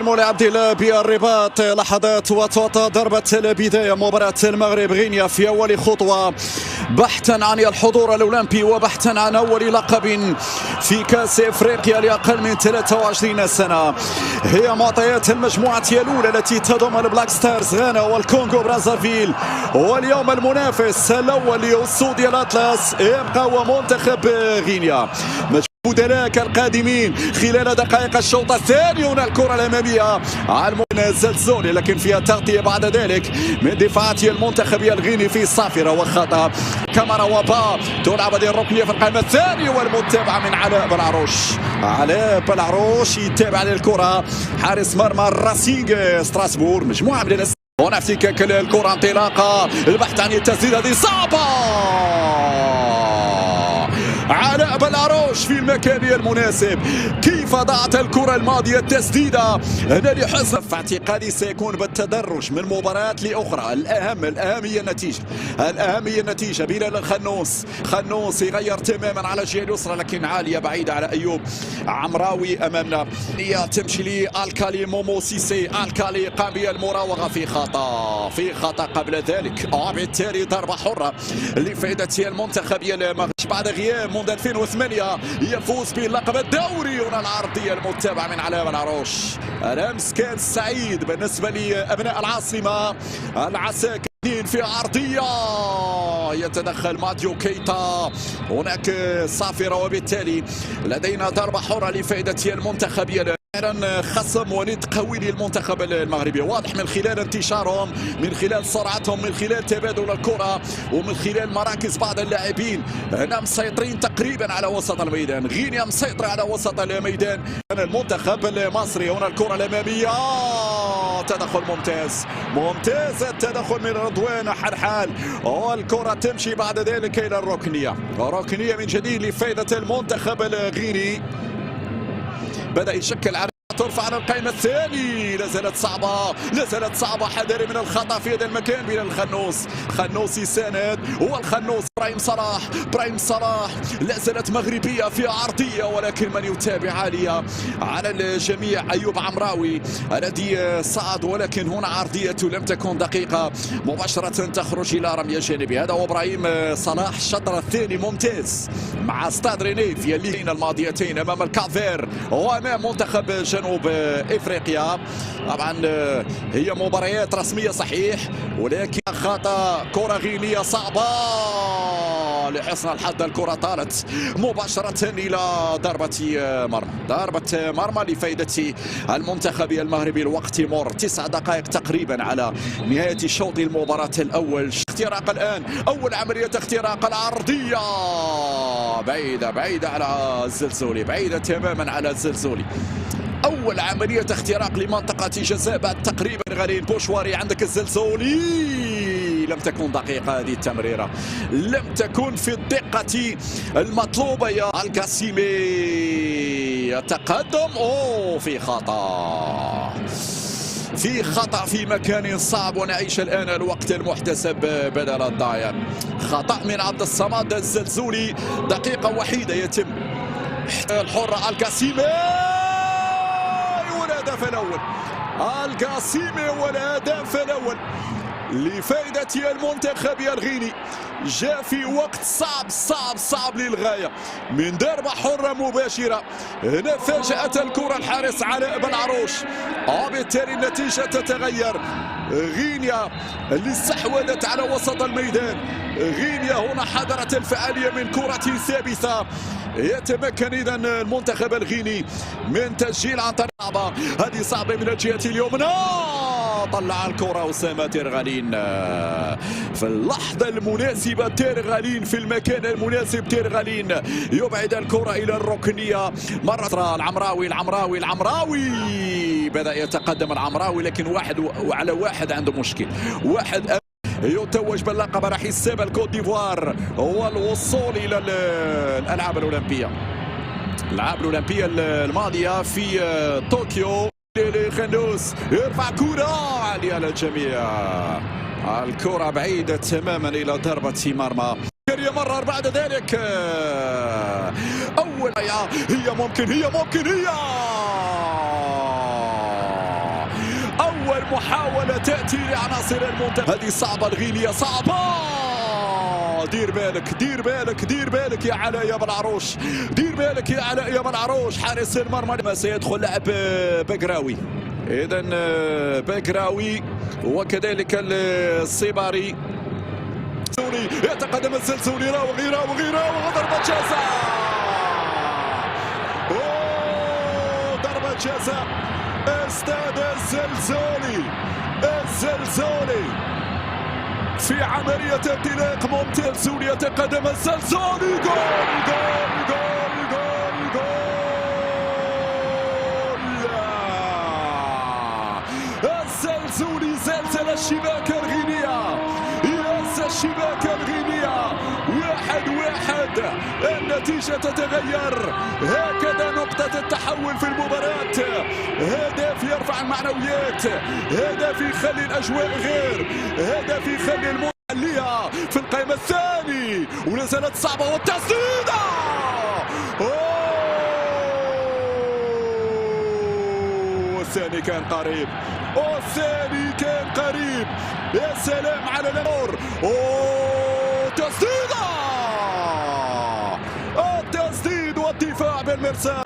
مولاي عبد الله بالرباط. لحظات وتوطى ضربة البداية مباراة المغرب غينيا في أول خطوة بحثا عن الحضور الأولمبي وبحثا عن أول لقب في كأس إفريقيا لأقل من 23 سنة. هي معطيات المجموعة الأولى التي تضم البلاك ستارز غانا والكونغو برازافيل، واليوم المنافس الأول لأسود الأطلس يبقى هو منتخب غينيا. بدلاء القادمين خلال دقائق الشوط الثاني. هنا الكرة الأمامية على الزلزولي، لكن فيها تغطية بعد ذلك من دفاعات المنتخب الغيني في صافرة وخطأ. كامارا وبا تلعب هذه الركنية في القائمة الثانية، والمتابعة من علاء بالعروش. علاء بالعروش يتابع للكرة حارس مرمى راسينغ ستراسبور. مجموعة من هنا افتكاك الكرة، انطلاقة، البحث عن التسديد، هذه صعبة. علاء بالعروش في المكان المناسب. كيف ضاعت الكرة الماضية التسديدة هنا لحسن. في اعتقادي سيكون بالتدرج من مباراة لأخرى. الأهم هي النتيجة. الأهم هي النتيجة. بلال الخنوس يغير تماما على الجهة اليسرى، لكن عالية بعيدة على أيوب عمراوي أمامنا. هي تمشي لألكالي مومو سيسي. ألكالي قام بالمراوغة في خطأ قبل ذلك، وبالتالي ضربة حرة لفائدة المنتخب المغربي بعد غياب منذ 2008 يفوز باللقب الدوري. هنا العرضية المتابعة من علاء بالعروش. الأمس كان سعيد بالنسبة لأبناء العاصمة العساكريين في عرضية يتدخل ماتيو كيتا. هناك صافرة، وبالتالي لدينا ضربة حرة لفائدة المنتخب. خصم وليد قوي للمنتخب المغربي، واضح من خلال انتشارهم، من خلال سرعتهم، من خلال تبادل الكرة، ومن خلال مراكز بعض اللاعبين. هنا مسيطرين تقريبا على وسط الميدان. غينيا مسيطرة على وسط الميدان. المنتخب المصري. هنا الكرة الأمامية، تدخل ممتاز التدخل من رضوان حرحال، والكرة تمشي بعد ذلك إلى الركنية من جديد لفائدة المنتخب الغيني. بدأ يشكل على ترفع على القائمة الثاني. لا زالت صعبة. حذري من الخطأ في هذا المكان. بين الخنوس يساند، والخنوس برايم صلاح لا زالت مغربية في عرضية، ولكن من يتابع عالية على الجميع أيوب عمراوي الذي صعد، ولكن هنا عرضيته لم تكن دقيقة، مباشرة تخرج إلى رمية جانبية. هذا هو ابراهيم صلاح. الشطر الثاني ممتاز مع ستاد ريني في الليلتين الماضيتين امام الكافير وامام منتخب جنوب افريقيا. طبعا هي مباريات رسميه صحيح، ولكن خطا. كره غينيه صعبه لحسن الحظ. الكره طالت مباشره الى ضربه مرمى لفائده المنتخب المغربي. الوقت يمر 9 دقائق تقريبا على نهايه شوط المباراه الاول. اختراق الان، اول عمليه اختراق. العرضيه بعيده على الزلزولي، بعيده تماما على الزلزولي. أول عملية اختراق لمنطقة جزاء بعد تقريبا غالين بوشواري. عندك الزلزولي، لم تكن دقيقة هذه التمريرة، لم تكن في الدقة المطلوبة. يا القاسيمي يتقدم، في خطأ في مكان صعب، ونعيش الآن الوقت المحتسب بدل الضايع. خطأ من عبد الصمد الزلزولي. دقيقة وحيدة يتم الحرة. القاسيمي والهدف الأول. القاسيمي والهدف الأول لفائدة المنتخب الغيني. جاء في وقت صعب للغاية، من ضربة حرة مباشرة. هنا فاجأت الكرة الحارس علاء بالعروش، وبالتالي النتيجة تتغير. غينيا اللي استحوذت على وسط الميدان. غينيا هنا حضرت الفعالية من كرة ثابتة. يتمكن إذا المنتخب الغيني من تسجيل عن طريق هذه صعبة من الجهة اليمنى. طلع الكرة أسامة تيرغالين في اللحظة المناسبة. تيرغالين في المكان المناسب. تيرغالين يبعد الكرة إلى الركنية مرة أخرى. العمراوي بدأ يتقدم العمراوي، لكن 1-على-1 عنده مشكل. واحد يتوج باللقب على حساب الكوت ديفوار والوصول إلى الألعاب الأولمبية الماضية في طوكيو. خنوس يرفع كرة عالية على الجميع. الكرة بعيدة تماما إلى ضربة مرمى. يمرر بعد ذلك أول هي ممكن أول محاولة تأتي لعناصر المنتخب. هذه صعبة الغينية صعبة. دير بالك دير بالك دير بالك يا علاء يا بلعروش، دير بالك يا علاء يا بلعروش. حارس المرمى ما سيدخل لاعب بقراوي. إذا بقراوي وكذلك الصباري. يتقدم الزلزولي راوغي راوغي راوغ ضربة جزاء. ضربة جزاء استاد الزلزولي. الزلزولي في عملية انطلاق ممتاز. يتقدم الزلزولي. جول جول جول جول جول. الزلزولي زلزل الشباك الغينية. الشباك الغينية 1-1. النتيجة تتغير. هكذا نقطة التحول في المباراة. هدف يرفع المعنويات، هدف يخلي الأجواء غير، هدف يخلي المحلية في القائمة الثاني. ولا زالت صعبة والتسديدة. والثاني كان قريب، والثاني كان قريب. يا سلام على الامور. تسديده. التسديد والدفاع بالمرسال.